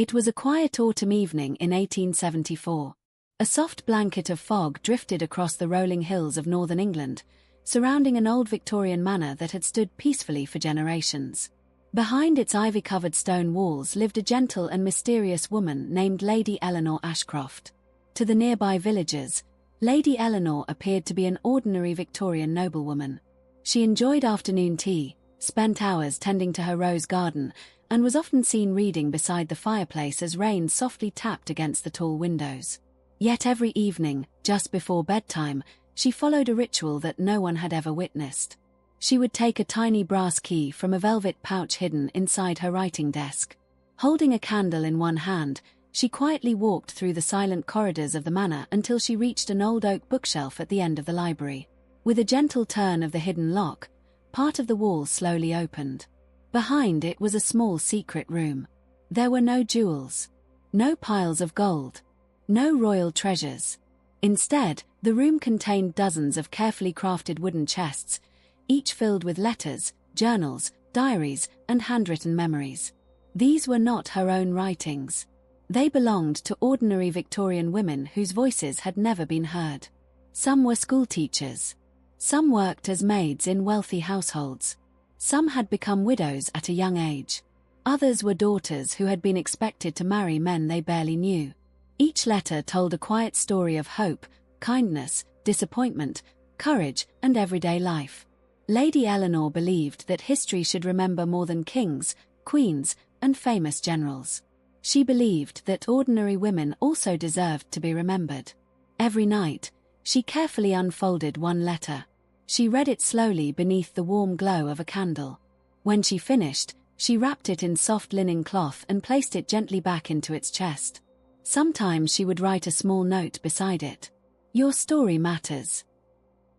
It was a quiet autumn evening in 1874. A soft blanket of fog drifted across the rolling hills of northern England, surrounding an old Victorian manor that had stood peacefully for generations. Behind its ivy-covered stone walls lived a gentle and mysterious woman named Lady Eleanor Ashcroft. To the nearby villagers, Lady Eleanor appeared to be an ordinary Victorian noblewoman. She enjoyed afternoon tea, spent hours tending to her rose garden, and was often seen reading beside the fireplace as rain softly tapped against the tall windows. Yet every evening, just before bedtime, she followed a ritual that no one had ever witnessed. She would take a tiny brass key from a velvet pouch hidden inside her writing desk. Holding a candle in one hand, she quietly walked through the silent corridors of the manor until she reached an old oak bookshelf at the end of the library. With a gentle turn of the hidden lock, part of the wall slowly opened. Behind it was a small secret room. There were no jewels, no piles of gold, no royal treasures. Instead, the room contained dozens of carefully crafted wooden chests, each filled with letters, journals, diaries, and handwritten memories. These were not her own writings. They belonged to ordinary Victorian women whose voices had never been heard. Some were schoolteachers. Some worked as maids in wealthy households. Some had become widows at a young age. Others were daughters who had been expected to marry men they barely knew. Each letter told a quiet story of hope, kindness, disappointment, courage, and everyday life. Lady Eleanor believed that history should remember more than kings, queens, and famous generals. She believed that ordinary women also deserved to be remembered. Every night, she carefully unfolded one letter. She read it slowly beneath the warm glow of a candle. When she finished, she wrapped it in soft linen cloth and placed it gently back into its chest. Sometimes she would write a small note beside it. "Your story matters.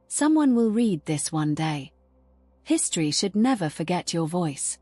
Someone will read this one day. History should never forget your voice."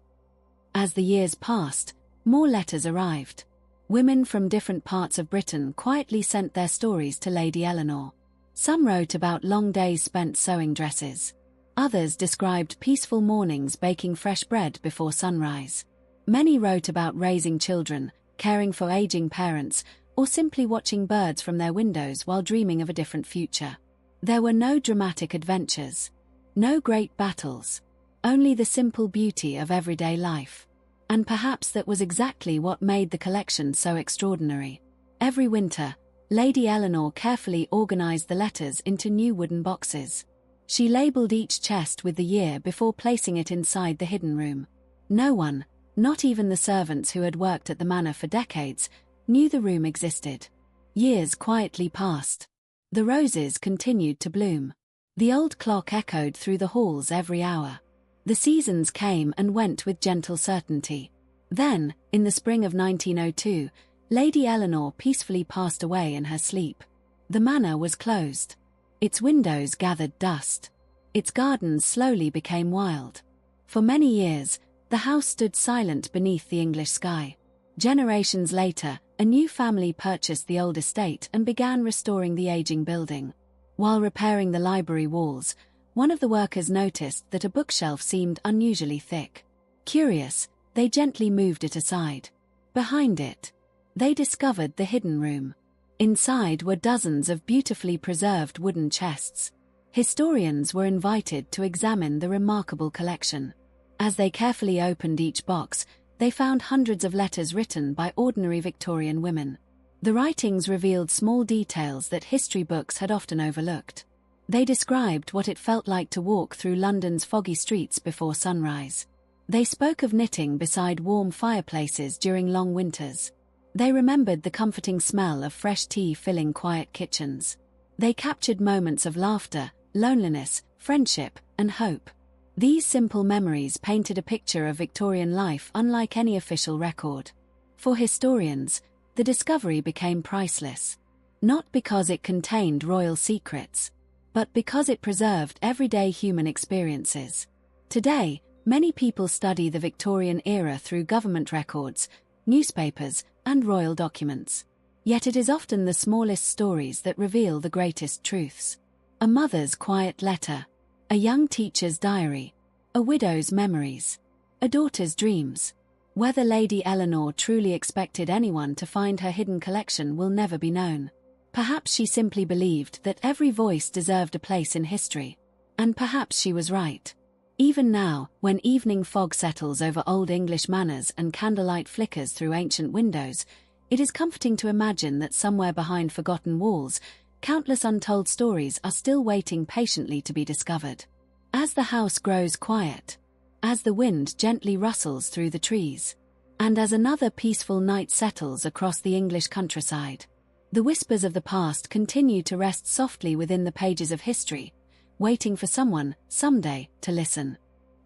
As the years passed, more letters arrived. Women from different parts of Britain quietly sent their stories to Lady Eleanor. Some wrote about long days spent sewing dresses. Others described peaceful mornings baking fresh bread before sunrise. Many wrote about raising children, caring for aging parents, or simply watching birds from their windows while dreaming of a different future. There were no dramatic adventures, no great battles, only the simple beauty of everyday life. And perhaps that was exactly what made the collection so extraordinary. Every winter, Lady Eleanor carefully organized the letters into new wooden boxes. She labeled each chest with the year before placing it inside the hidden room. No one, not even the servants who had worked at the manor for decades, knew the room existed. Years quietly passed. The roses continued to bloom. The old clock echoed through the halls every hour. The seasons came and went with gentle certainty. Then, in the spring of 1902, Lady Eleanor peacefully passed away in her sleep. The manor was closed. Its windows gathered dust. Its gardens slowly became wild. For many years, the house stood silent beneath the English sky. Generations later, a new family purchased the old estate and began restoring the aging building. While repairing the library walls, one of the workers noticed that a bookshelf seemed unusually thick. Curious, they gently moved it aside. Behind it, they discovered the hidden room. Inside were dozens of beautifully preserved wooden chests. Historians were invited to examine the remarkable collection. As they carefully opened each box, they found hundreds of letters written by ordinary Victorian women. The writings revealed small details that history books had often overlooked. They described what it felt like to walk through London's foggy streets before sunrise. They spoke of knitting beside warm fireplaces during long winters. They remembered the comforting smell of fresh tea filling quiet kitchens. They captured moments of laughter, loneliness, friendship, and hope. These simple memories painted a picture of Victorian life unlike any official record. For historians, the discovery became priceless. Not because it contained royal secrets, but because it preserved everyday human experiences. Today, many people study the Victorian era through government records, newspapers, and royal documents. Yet it is often the smallest stories that reveal the greatest truths. A mother's quiet letter, a young teacher's diary, a widow's memories, a daughter's dreams. Whether Lady Eleanor truly expected anyone to find her hidden collection will never be known. Perhaps she simply believed that every voice deserved a place in history. And perhaps she was right. Even now, when evening fog settles over old English manors and candlelight flickers through ancient windows, it is comforting to imagine that somewhere behind forgotten walls, countless untold stories are still waiting patiently to be discovered. As the house grows quiet, as the wind gently rustles through the trees, and as another peaceful night settles across the English countryside, the whispers of the past continue to rest softly within the pages of history, waiting for someone, someday, to listen.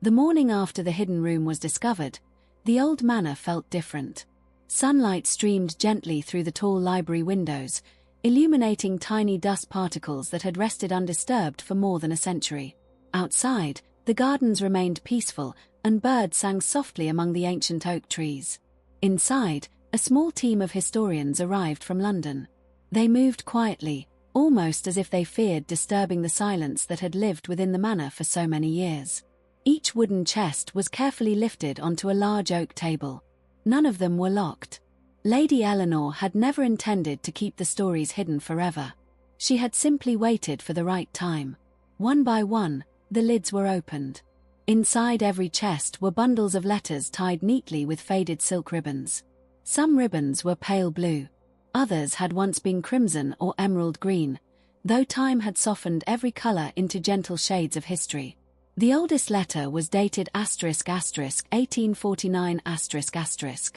The morning after the hidden room was discovered, the old manor felt different. Sunlight streamed gently through the tall library windows, illuminating tiny dust particles that had rested undisturbed for more than a century. Outside, the gardens remained peaceful, and birds sang softly among the ancient oak trees. Inside, a small team of historians arrived from London. They moved quietly, almost as if they feared disturbing the silence that had lived within the manor for so many years. Each wooden chest was carefully lifted onto a large oak table. None of them were locked. Lady Eleanor had never intended to keep the stories hidden forever. She had simply waited for the right time. One by one, the lids were opened. Inside every chest were bundles of letters tied neatly with faded silk ribbons. Some ribbons were pale blue. Others had once been crimson or emerald green, though time had softened every color into gentle shades of history. The oldest letter was dated **1849***.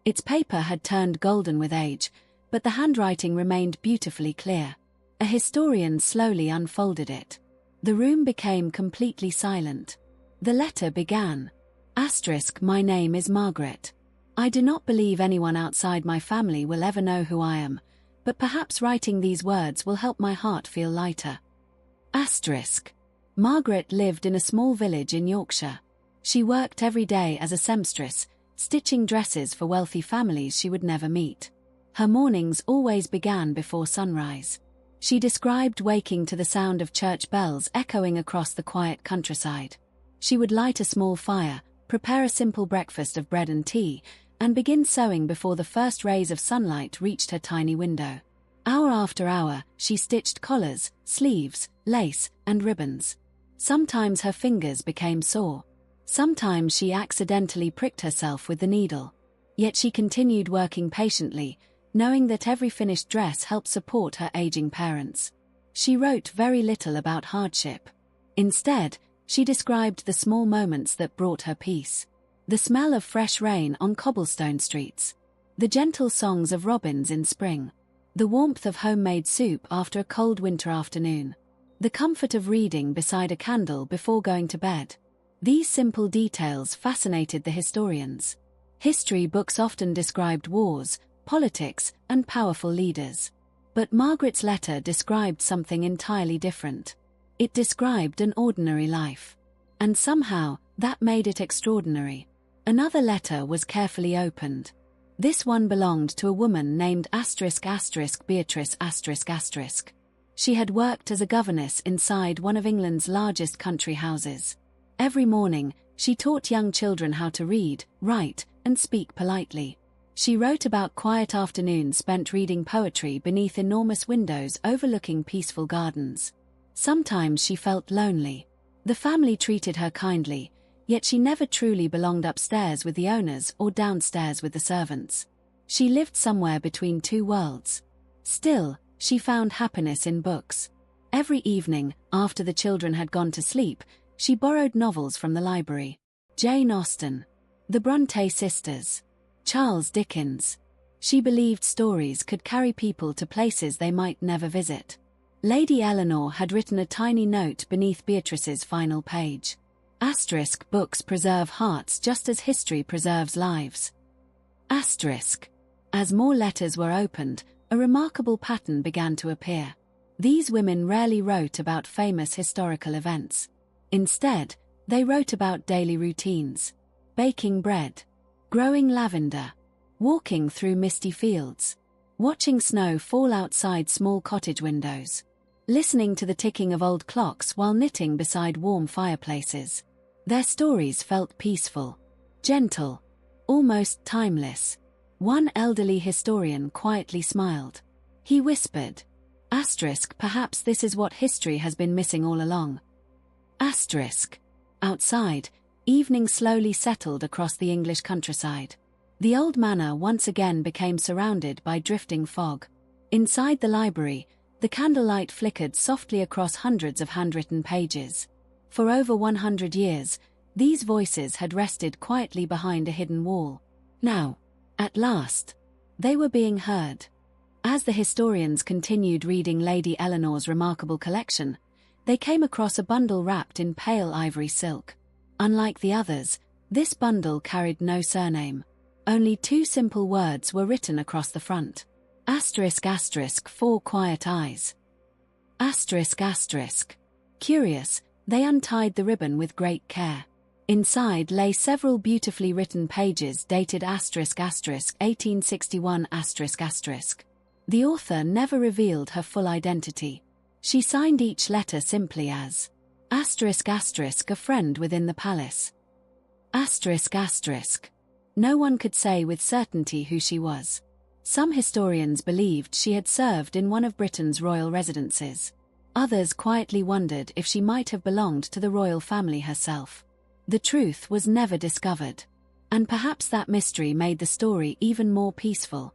Its paper had turned golden with age, but the handwriting remained beautifully clear. A historian slowly unfolded it. The room became completely silent. The letter began, "My name is Margaret. I do not believe anyone outside my family will ever know who I am, but perhaps writing these words will help my heart feel lighter." Margaret lived in a small village in Yorkshire. She worked every day as a seamstress, stitching dresses for wealthy families she would never meet. Her mornings always began before sunrise. She described waking to the sound of church bells echoing across the quiet countryside. She would light a small fire, prepare a simple breakfast of bread and tea, and begin sewing before the first rays of sunlight reached her tiny window. Hour after hour, she stitched collars, sleeves, lace, and ribbons. Sometimes her fingers became sore. Sometimes she accidentally pricked herself with the needle. Yet she continued working patiently, knowing that every finished dress helped support her aging parents. She wrote very little about hardship. Instead, she described the small moments that brought her peace. The smell of fresh rain on cobblestone streets. The gentle songs of robins in spring. The warmth of homemade soup after a cold winter afternoon. The comfort of reading beside a candle before going to bed. These simple details fascinated the historians. History books often described wars, politics, and powerful leaders. But Margaret's letter described something entirely different. It described an ordinary life. And somehow, that made it extraordinary. Another letter was carefully opened. This one belonged to a woman named Beatrice ***. She had worked as a governess inside one of England's largest country houses. Every morning, she taught young children how to read, write, and speak politely. She wrote about quiet afternoons spent reading poetry beneath enormous windows overlooking peaceful gardens. Sometimes she felt lonely. The family treated her kindly, yet she never truly belonged upstairs with the owners or downstairs with the servants. She lived somewhere between two worlds. Still, she found happiness in books. Every evening, after the children had gone to sleep, she borrowed novels from the library. Jane Austen, the Bronte sisters, Charles Dickens. She believed stories could carry people to places they might never visit. Lady Eleanor had written a tiny note beneath Beatrice's final page. Books preserve hearts just as history preserves lives. As more letters were opened, a remarkable pattern began to appear. These women rarely wrote about famous historical events. Instead, they wrote about daily routines. Baking bread. Growing lavender. Walking through misty fields. Watching snow fall outside small cottage windows. Listening to the ticking of old clocks while knitting beside warm fireplaces. Their stories felt peaceful, gentle, almost timeless. One elderly historian quietly smiled. He whispered, Perhaps this is what history has been missing all along. Outside, evening slowly settled across the English countryside. The old manor once again became surrounded by drifting fog. Inside the library, the candlelight flickered softly across hundreds of handwritten pages. For over 100 years, these voices had rested quietly behind a hidden wall. Now, at last, they were being heard. As the historians continued reading Lady Eleanor's remarkable collection, they came across a bundle wrapped in pale ivory silk. Unlike the others, this bundle carried no surname. Only 2 simple words were written across the front. **4 quiet eyes. Curious, they untied the ribbon with great care. Inside lay several beautifully written pages dated **1861**. The author never revealed her full identity. She signed each letter simply as **a friend within the palace. No one could say with certainty who she was. Some historians believed she had served in one of Britain's royal residences. Others quietly wondered if she might have belonged to the royal family herself. The truth was never discovered. And perhaps that mystery made the story even more peaceful.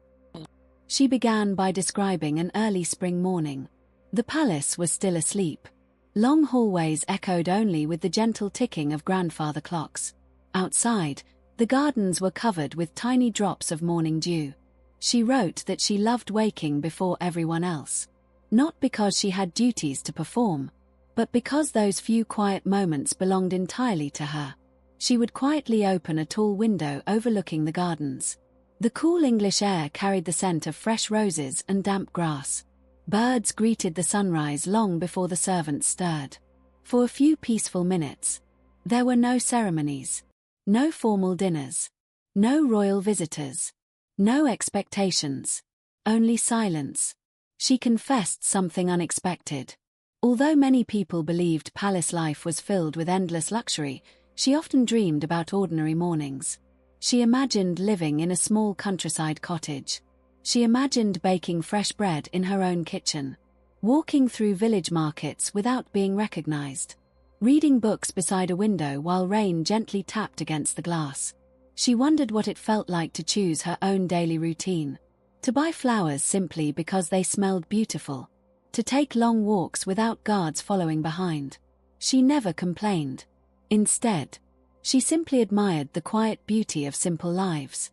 She began by describing an early spring morning. The palace was still asleep. Long hallways echoed only with the gentle ticking of grandfather clocks. Outside, the gardens were covered with tiny drops of morning dew. She wrote that she loved waking before everyone else. Not because she had duties to perform, but because those few quiet moments belonged entirely to her. She would quietly open a tall window overlooking the gardens. The cool English air carried the scent of fresh roses and damp grass. Birds greeted the sunrise long before the servants stirred. For a few peaceful minutes, there were no ceremonies, no formal dinners, no royal visitors, no expectations, only silence. She confessed something unexpected. Although many people believed palace life was filled with endless luxury, she often dreamed about ordinary mornings. She imagined living in a small countryside cottage. She imagined baking fresh bread in her own kitchen, walking through village markets without being recognized, reading books beside a window while rain gently tapped against the glass. She wondered what it felt like to choose her own daily routine, to buy flowers simply because they smelled beautiful, to take long walks without guards following behind. She never complained. Instead, she simply admired the quiet beauty of simple lives.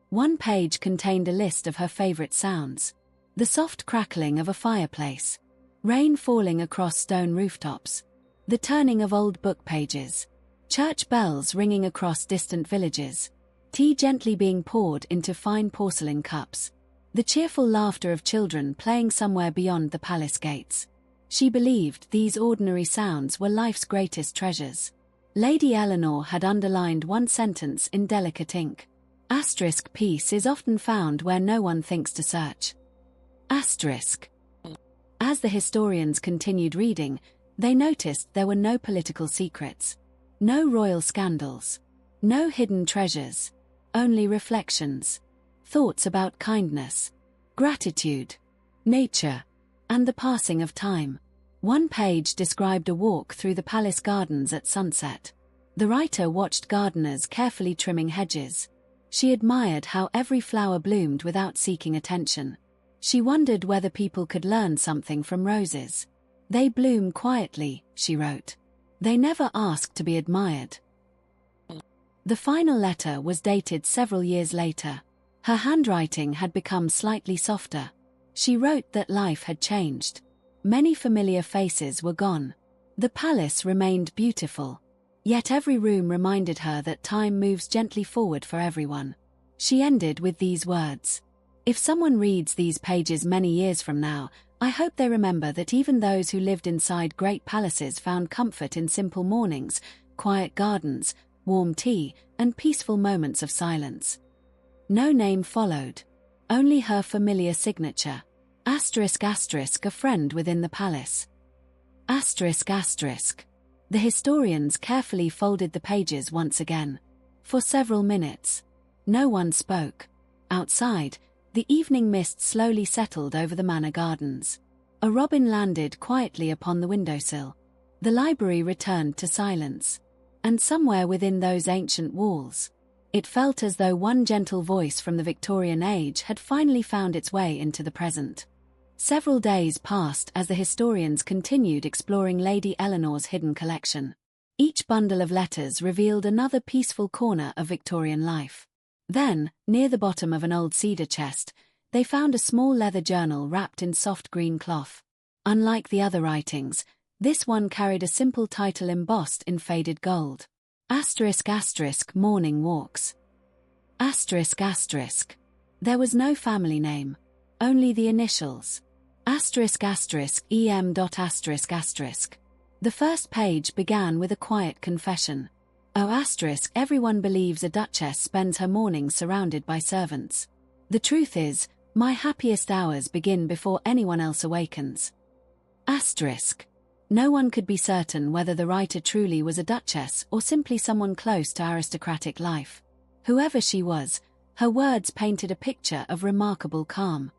One page contained a list of her favorite sounds: the soft crackling of a fireplace, rain falling across stone rooftops, the turning of old book pages, church bells ringing across distant villages, tea gently being poured into fine porcelain cups, the cheerful laughter of children playing somewhere beyond the palace gates. She believed these ordinary sounds were life's greatest treasures. Lady Eleanor had underlined one sentence in delicate ink: Peace is often found where no one thinks to search. As the historians continued reading, they noticed there were no political secrets, no royal scandals, no hidden treasures, only reflections, thoughts about kindness, gratitude, nature, and the passing of time. One page described a walk through the palace gardens at sunset. The writer watched gardeners carefully trimming hedges. She admired how every flower bloomed without seeking attention. She wondered whether people could learn something from roses. They bloom quietly, she wrote. They never ask to be admired. The final letter was dated several years later. Her handwriting had become slightly softer. She wrote that life had changed. Many familiar faces were gone. The palace remained beautiful. Yet every room reminded her that time moves gently forward for everyone. She ended with these words: If someone reads these pages many years from now, I hope they remember that even those who lived inside great palaces found comfort in simple mornings, quiet gardens, warm tea, and peaceful moments of silence. No name followed. Only her familiar signature. **A friend within the palace. The historians carefully folded the pages once again. For several minutes, No one spoke. Outside, the evening mist slowly settled over the manor gardens. A robin landed quietly upon the windowsill. The library returned to silence. And somewhere within those ancient walls, it felt as though one gentle voice from the Victorian age had finally found its way into the present. Several days passed as the historians continued exploring Lady Eleanor's hidden collection. Each bundle of letters revealed another peaceful corner of Victorian life. Then, near the bottom of an old cedar chest, they found a small leather journal wrapped in soft green cloth. Unlike the other writings, this one carried a simple title embossed in faded gold. *** Morning Walks. ***. There was no family name, only the initials. ***em. The first page began with a quiet confession. Oh, everyone believes a duchess spends her mornings surrounded by servants. The truth is, my happiest hours begin before anyone else awakens. No one could be certain whether the writer truly was a duchess or simply someone close to aristocratic life. Whoever she was, her words painted a picture of remarkable calm.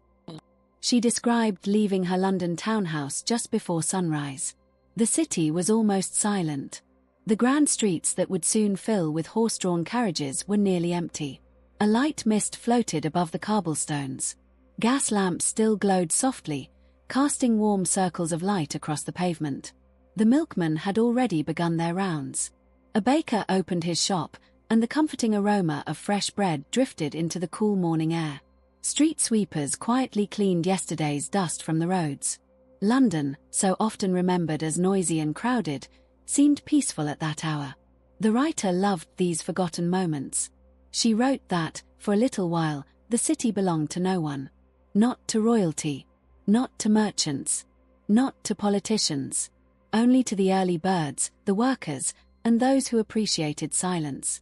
She described leaving her London townhouse just before sunrise. The city was almost silent. The grand streets that would soon fill with horse-drawn carriages were nearly empty. A light mist floated above the cobblestones. Gas lamps still glowed softly, casting warm circles of light across the pavement. The milkmen had already begun their rounds. A baker opened his shop, and the comforting aroma of fresh bread drifted into the cool morning air. Street sweepers quietly cleaned yesterday's dust from the roads. London, so often remembered as noisy and crowded, seemed peaceful at that hour. The writer loved these forgotten moments. She wrote that, for a little while, the city belonged to no one. Not to royalty. Not to merchants. Not to politicians. Only to the early birds, the workers, and those who appreciated silence.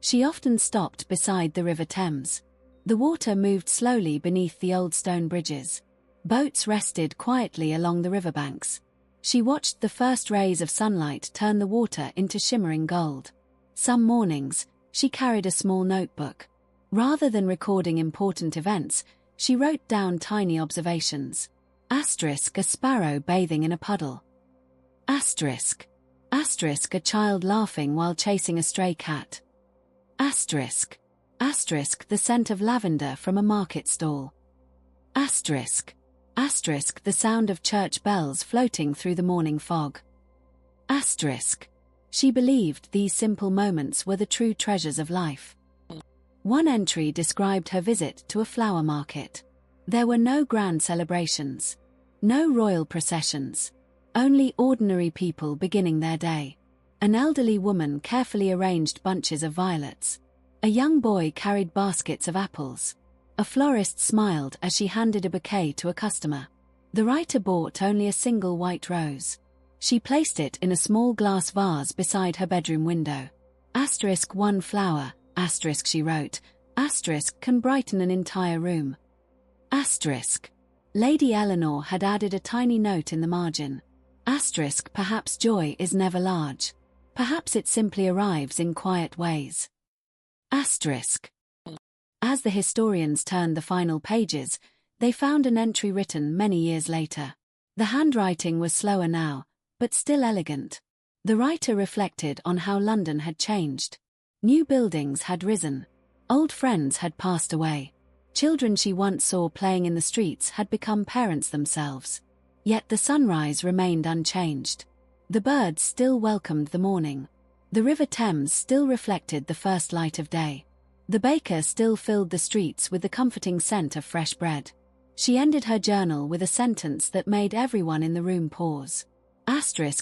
She often stopped beside the River Thames. The water moved slowly beneath the old stone bridges. Boats rested quietly along the riverbanks. She watched the first rays of sunlight turn the water into shimmering gold. Some mornings, she carried a small notebook. Rather than recording important events, she wrote down tiny observations. ***A sparrow bathing in a puddle. ***. A child laughing while chasing a stray cat. ***. The scent of lavender from a market stall. ***. The sound of church bells floating through the morning fog. ***. She believed these simple moments were the true treasures of life. One entry described her visit to a flower market. There were no grand celebrations. No royal processions. Only ordinary people beginning their day. An elderly woman carefully arranged bunches of violets. A young boy carried baskets of apples. A florist smiled as she handed a bouquet to a customer. The writer bought only a single white rose. She placed it in a small glass vase beside her bedroom window. *1 flower, she wrote, can brighten an entire room. Lady Eleanor had added a tiny note in the margin. Perhaps joy is never large. Perhaps it simply arrives in quiet ways. As the historians turned the final pages, they found an entry written many years later. The handwriting was slower now, but still elegant. The writer reflected on how London had changed. New buildings had risen. Old friends had passed away. Children she once saw playing in the streets had become parents themselves. Yet the sunrise remained unchanged. The birds still welcomed the morning. The River Thames still reflected the first light of day. The baker still filled the streets with the comforting scent of fresh bread. She ended her journal with a sentence that made everyone in the room pause.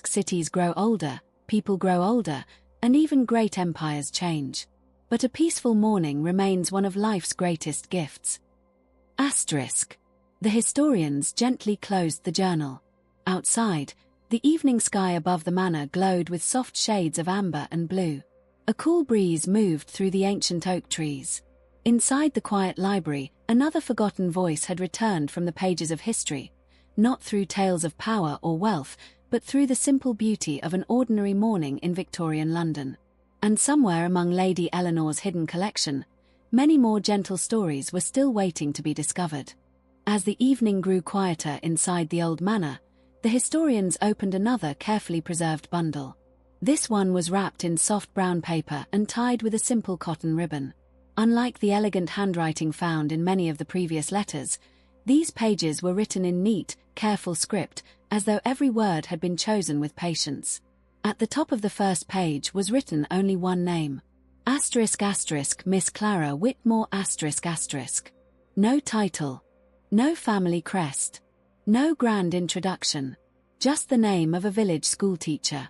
Cities grow older, people grow older, and even great empires change. But a peaceful morning remains one of life's greatest gifts. The historians gently closed the journal. Outside, the evening sky above the manor glowed with soft shades of amber and blue. A cool breeze moved through the ancient oak trees. Inside the quiet library, another forgotten voice had returned from the pages of history, not through tales of power or wealth, but through the simple beauty of an ordinary morning in Victorian London. And somewhere among Lady Eleanor's hidden collection, Many more gentle stories were still waiting to be discovered. As the evening grew quieter inside the old manor, the historians opened another carefully preserved bundle. This one was wrapped in soft brown paper and tied with a simple cotton ribbon. Unlike the elegant handwriting found in many of the previous letters, these pages were written in neat, careful script, as though every word had been chosen with patience. At the top of the first page was written only one name. *** Miss Clara Whitmore ***. No title. No family crest. No grand introduction. Just the name of a village schoolteacher.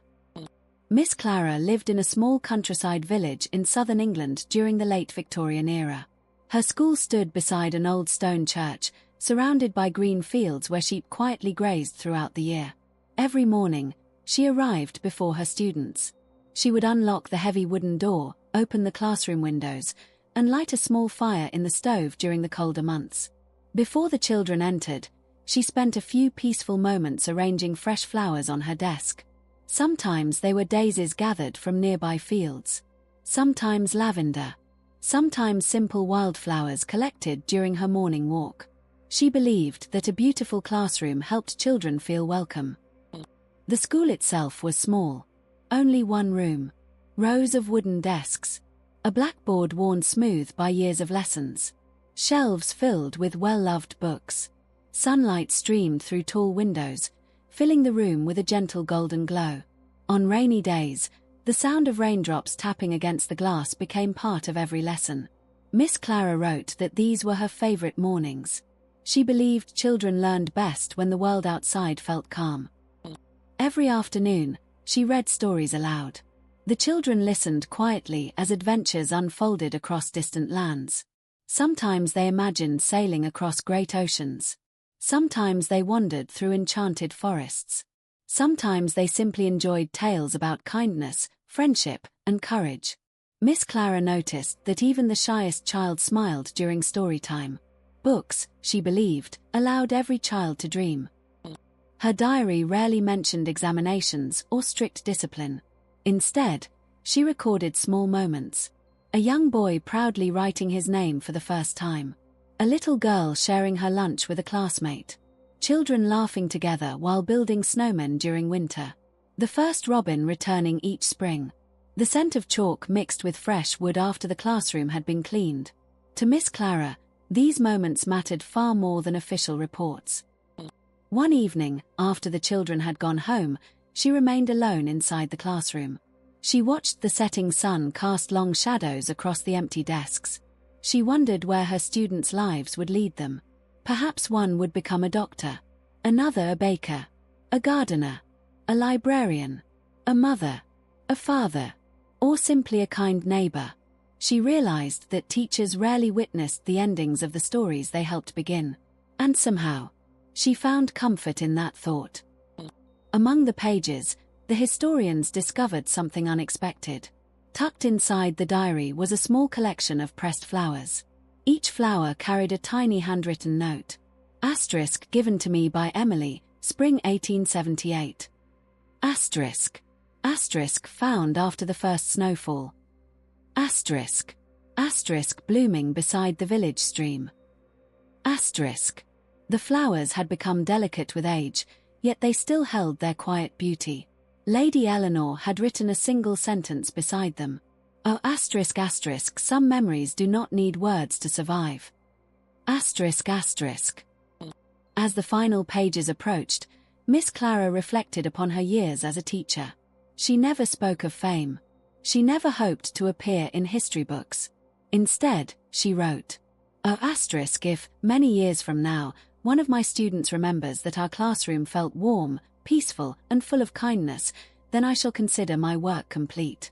Miss Clara lived in a small countryside village in southern England during the late Victorian era. Her school stood beside an old stone church, surrounded by green fields where sheep quietly grazed throughout the year. Every morning, she arrived before her students. She would unlock the heavy wooden door, open the classroom windows, and light a small fire in the stove during the colder months. Before the children entered, she spent a few peaceful moments arranging fresh flowers on her desk. Sometimes they were daisies gathered from nearby fields. Sometimes lavender. Sometimes simple wildflowers collected during her morning walk. She believed that a beautiful classroom helped children feel welcome. The school itself was small. Only one room. Rows of wooden desks. A blackboard worn smooth by years of lessons. Shelves filled with well-loved books. Sunlight streamed through tall windows, filling the room with a gentle golden glow. On rainy days, the sound of raindrops tapping against the glass became part of every lesson. Miss Clara wrote that these were her favorite mornings. She believed children learned best when the world outside felt calm. Every afternoon, she read stories aloud. The children listened quietly as adventures unfolded across distant lands. Sometimes they imagined sailing across great oceans. Sometimes they wandered through enchanted forests. Sometimes they simply enjoyed tales about kindness, friendship, and courage. Miss Clara noticed that even the shyest child smiled during story time. Books, she believed, allowed every child to dream. Her diary rarely mentioned examinations or strict discipline. Instead, she recorded small moments. A young boy proudly writing his name for the first time. A little girl sharing her lunch with a classmate. Children laughing together while building snowmen during winter. The first robin returning each spring. The scent of chalk mixed with fresh wood after the classroom had been cleaned. To Miss Clara, these moments mattered far more than official reports. One evening, after the children had gone home, she remained alone inside the classroom. She watched the setting sun cast long shadows across the empty desks. She wondered where her students' lives would lead them. Perhaps one would become a doctor, another a baker, a gardener, a librarian, a mother, a father, or simply a kind neighbor. She realized that teachers rarely witnessed the endings of the stories they helped begin. And somehow, she found comfort in that thought. Among the pages, the historians discovered something unexpected. Tucked inside the diary was a small collection of pressed flowers. Each flower carried a tiny handwritten note. * given to me by Emily, spring 1878. * found after the first snowfall. * blooming beside the village stream. The flowers had become delicate with age, yet they still held their quiet beauty. Lady Eleanor had written a single sentence beside them. Oh ***, some memories do not need words to survive. ***. As the final pages approached, Miss Clara reflected upon her years as a teacher. She never spoke of fame. She never hoped to appear in history books. Instead, she wrote, Oh ***, if, many years from now, one of my students remembers that our classroom felt warm, peaceful, and full of kindness, then I shall consider my work complete.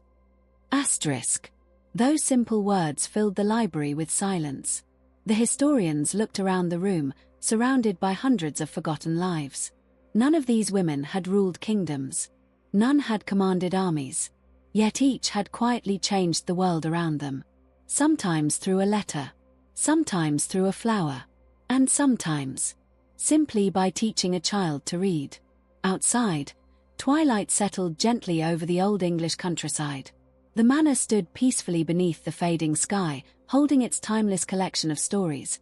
Those simple words filled the library with silence. The historians looked around the room, surrounded by hundreds of forgotten lives. None of these women had ruled kingdoms. None had commanded armies. Yet each had quietly changed the world around them. Sometimes through a letter. Sometimes through a flower. And sometimes simply by teaching a child to read. Outside, twilight settled gently over the old English countryside. The manor stood peacefully beneath the fading sky, holding its timeless collection of stories,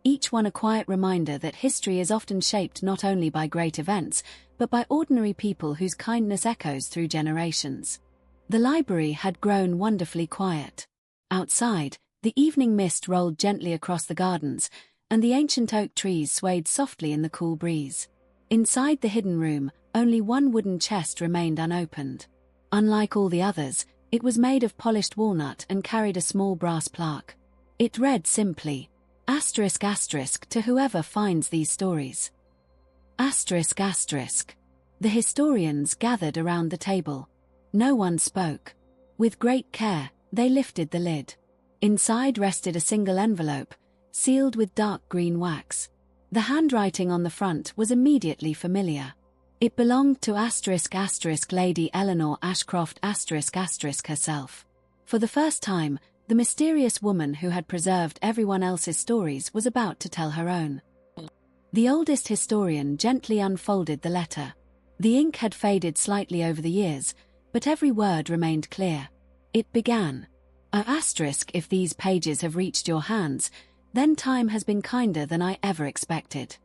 each one a quiet reminder that history is often shaped not only by great events, but by ordinary people whose kindness echoes through generations. The library had grown wonderfully quiet. Outside, the evening mist rolled gently across the gardens, and the ancient oak trees swayed softly in the cool breeze. Inside the hidden room, only one wooden chest remained unopened. Unlike all the others, it was made of polished walnut and carried a small brass plaque. It read simply, *** to whoever finds these stories. ***. The historians gathered around the table. No one spoke. With great care, they lifted the lid. Inside rested a single envelope, sealed with dark green wax. The handwriting on the front was immediately familiar. It belonged to *** Lady Eleanor Ashcroft ** herself. For the first time, the mysterious woman who had preserved everyone else's stories was about to tell her own. The oldest historian gently unfolded the letter. The ink had faded slightly over the years, but every word remained clear. It began, ***if these pages have reached your hands, then time has been kinder than I ever expected.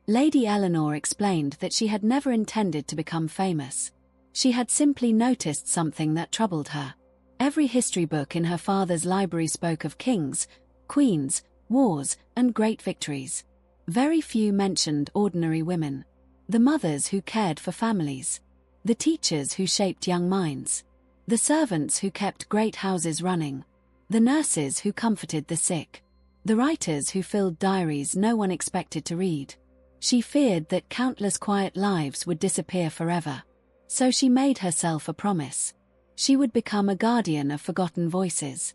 Lady Eleanor explained that she had never intended to become famous. She had simply noticed something that troubled her. Every history book in her father's library spoke of kings, queens, wars, and great victories. Very few mentioned ordinary women. The mothers who cared for families. The teachers who shaped young minds. The servants who kept great houses running. The nurses who comforted the sick. The writers who filled diaries no one expected to read. She feared that countless quiet lives would disappear forever. So she made herself a promise. She would become a guardian of forgotten voices.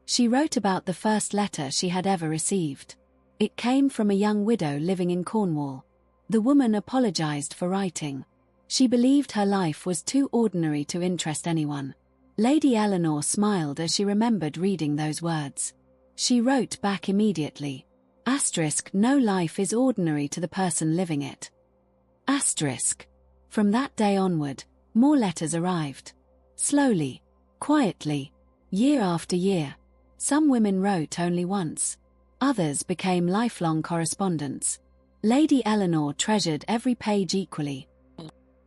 She wrote about the first letter she had ever received. It came from a young widow living in Cornwall. The woman apologized for writing. She believed her life was too ordinary to interest anyone. Lady Eleanor smiled as she remembered reading those words. She wrote back immediately. **No life is ordinary to the person living it. **. From that day onward, more letters arrived. Slowly, quietly, year after year. Some women wrote only once. Others became lifelong correspondents. Lady Eleanor treasured every page equally.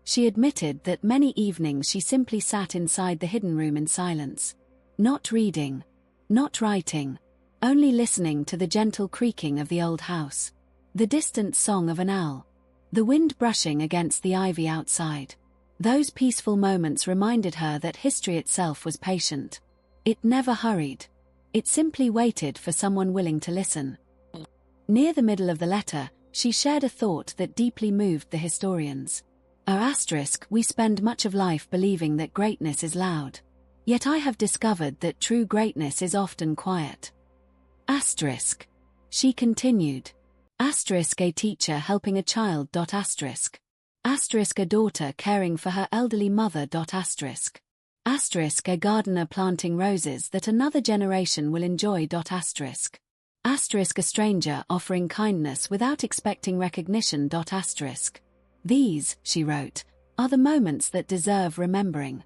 She admitted that many evenings she simply sat inside the hidden room in silence. Not reading, not writing, only listening to the gentle creaking of the old house. The distant song of an owl. The wind brushing against the ivy outside. Those peaceful moments reminded her that history itself was patient. It never hurried. It simply waited for someone willing to listen. Near the middle of the letter, she shared a thought that deeply moved the historians. We spend much of life believing that greatness is loud. Yet I have discovered that true greatness is often quiet. She continued. A teacher helping a child. A daughter caring for her elderly mother. A gardener planting roses that another generation will enjoy. A stranger offering kindness without expecting recognition. These, she wrote, are the moments that deserve remembering.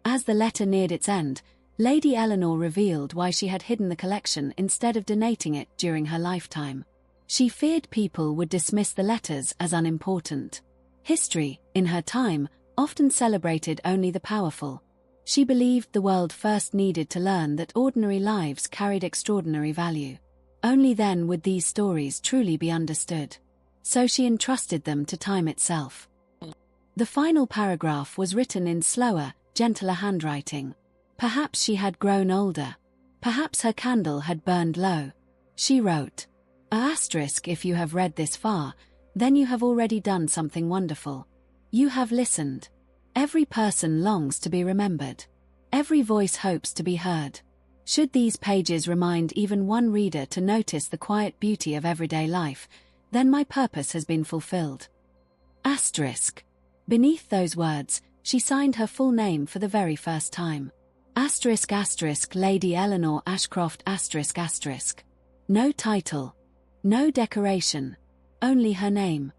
As the letter neared its end, Lady Eleanor revealed why she had hidden the collection instead of donating it during her lifetime. She feared people would dismiss the letters as unimportant. History, in her time, often celebrated only the powerful. She believed the world first needed to learn that ordinary lives carried extraordinary value. Only then would these stories truly be understood. So she entrusted them to time itself. The final paragraph was written in slower, gentler handwriting. Perhaps she had grown older. Perhaps her candle had burned low. She wrote, If you have read this far, then you have already done something wonderful. You have listened. Every person longs to be remembered. Every voice hopes to be heard. Should these pages remind even one reader to notice the quiet beauty of everyday life, then my purpose has been fulfilled. Beneath those words, she signed her full name for the very first time. Lady Eleanor Ashcroft No title. No decoration. Only her name.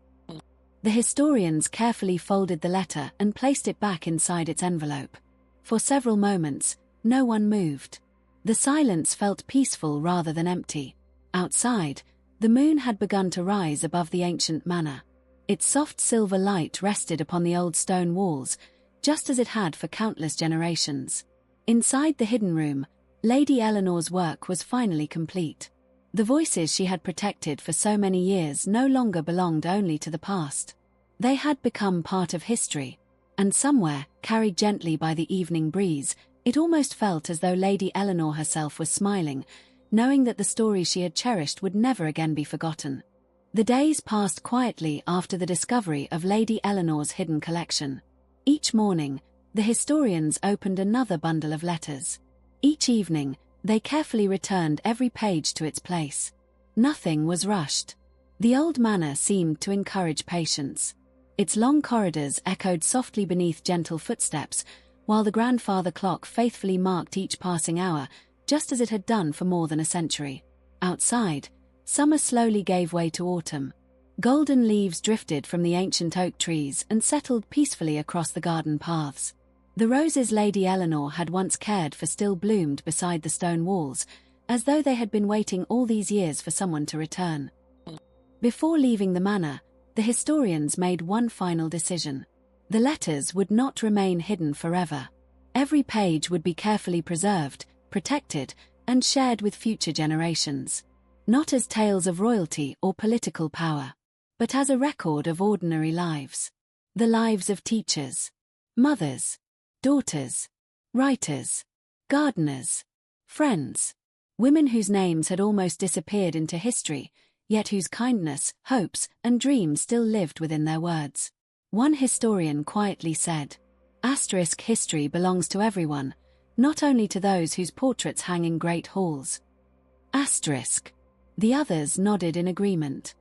The historians carefully folded the letter and placed it back inside its envelope. For several moments, no one moved. The silence felt peaceful rather than empty. Outside, the moon had begun to rise above the ancient manor. Its soft silver light rested upon the old stone walls, just as it had for countless generations. Inside the hidden room, Lady Eleanor's work was finally complete. The voices she had protected for so many years no longer belonged only to the past. They had become part of history, and somewhere, carried gently by the evening breeze, it almost felt as though Lady Eleanor herself was smiling, knowing that the story she had cherished would never again be forgotten. The days passed quietly after the discovery of Lady Eleanor's hidden collection. Each morning, the historians opened another bundle of letters. Each evening, they carefully returned every page to its place. Nothing was rushed. The old manor seemed to encourage patience. Its long corridors echoed softly beneath gentle footsteps, while the grandfather clock faithfully marked each passing hour, just as it had done for more than a century. Outside, summer slowly gave way to autumn. Golden leaves drifted from the ancient oak trees and settled peacefully across the garden paths. The roses Lady Eleanor had once cared for still bloomed beside the stone walls, as though they had been waiting all these years for someone to return. Before leaving the manor, the historians made one final decision. The letters would not remain hidden forever. Every page would be carefully preserved, protected, and shared with future generations. Not as tales of royalty or political power, but as a record of ordinary lives. The lives of teachers, mothers, daughters, writers, gardeners, friends, women whose names had almost disappeared into history, yet whose kindness, hopes, and dreams still lived within their words. One historian quietly said, "History belongs to everyone, not only to those whose portraits hang in great halls." The others nodded in agreement.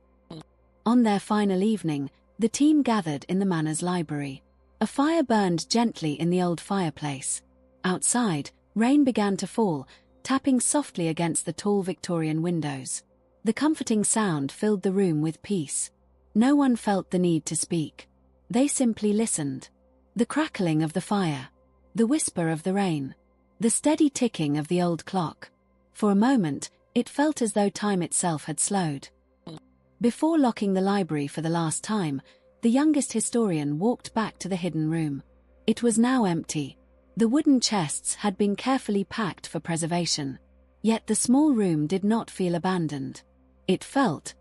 On their final evening, the team gathered in the manor's library. A fire burned gently in the old fireplace. Outside, rain began to fall, tapping softly against the tall Victorian windows. The comforting sound filled the room with peace. No one felt the need to speak. They simply listened. The crackling of the fire, the whisper of the rain, the steady ticking of the old clock. For a moment, it felt as though time itself had slowed. Before locking the library for the last time, the youngest historian walked back to the hidden room. It was now empty. The wooden chests had been carefully packed for preservation. Yet the small room did not feel abandoned. It felt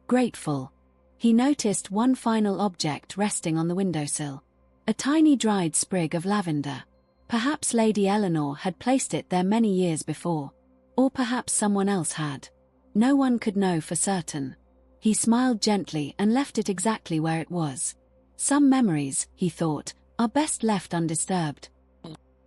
grateful. He noticed one final object resting on the windowsill. A tiny dried sprig of lavender. Perhaps Lady Eleanor had placed it there many years before. Or perhaps someone else had. No one could know for certain. He smiled gently and left it exactly where it was. Some memories, he thought, are best left undisturbed.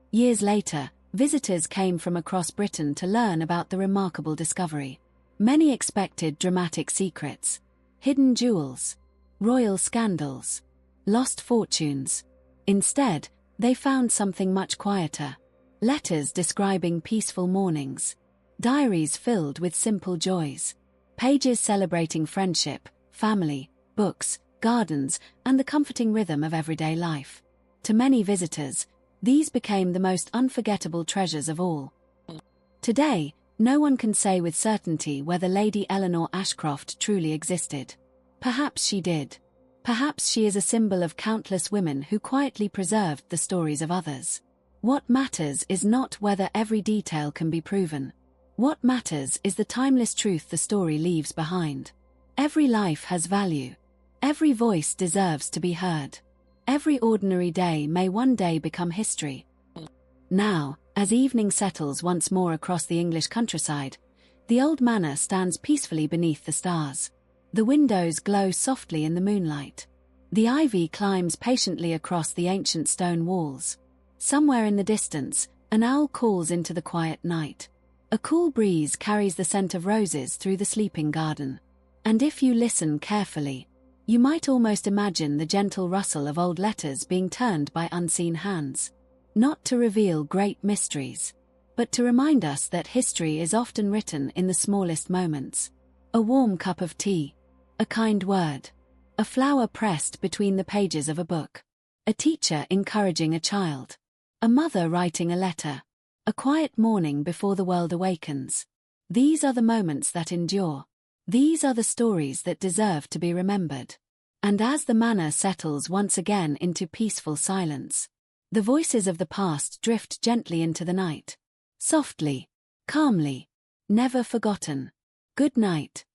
Years later, visitors came from across Britain to learn about the remarkable discovery. Many expected dramatic secrets, hidden jewels, royal scandals, lost fortunes. Instead, they found something much quieter. Letters describing peaceful mornings. Diaries filled with simple joys. Pages celebrating friendship, family, books, gardens, and the comforting rhythm of everyday life. To many visitors, these became the most unforgettable treasures of all. Today, no one can say with certainty whether Lady Eleanor Ashcroft truly existed. Perhaps she did. Perhaps she is a symbol of countless women who quietly preserved the stories of others. What matters is not whether every detail can be proven. What matters is the timeless truth the story leaves behind. Every life has value. Every voice deserves to be heard. Every ordinary day may one day become history. Now, as evening settles once more across the English countryside, the old manor stands peacefully beneath the stars. The windows glow softly in the moonlight. The ivy climbs patiently across the ancient stone walls. Somewhere in the distance, an owl calls into the quiet night. A cool breeze carries the scent of roses through the sleeping garden. And if you listen carefully, you might almost imagine the gentle rustle of old letters being turned by unseen hands. Not to reveal great mysteries, but to remind us that history is often written in the smallest moments. A warm cup of tea, a kind word, A flower pressed between the pages of a book. A teacher encouraging a child. A mother writing a letter. A quiet morning before the world awakens. These are the moments that endure. These are the stories that deserve to be remembered. And as the manor settles once again into peaceful silence, the voices of the past drift gently into the night. Softly, calmly, never forgotten. Good night.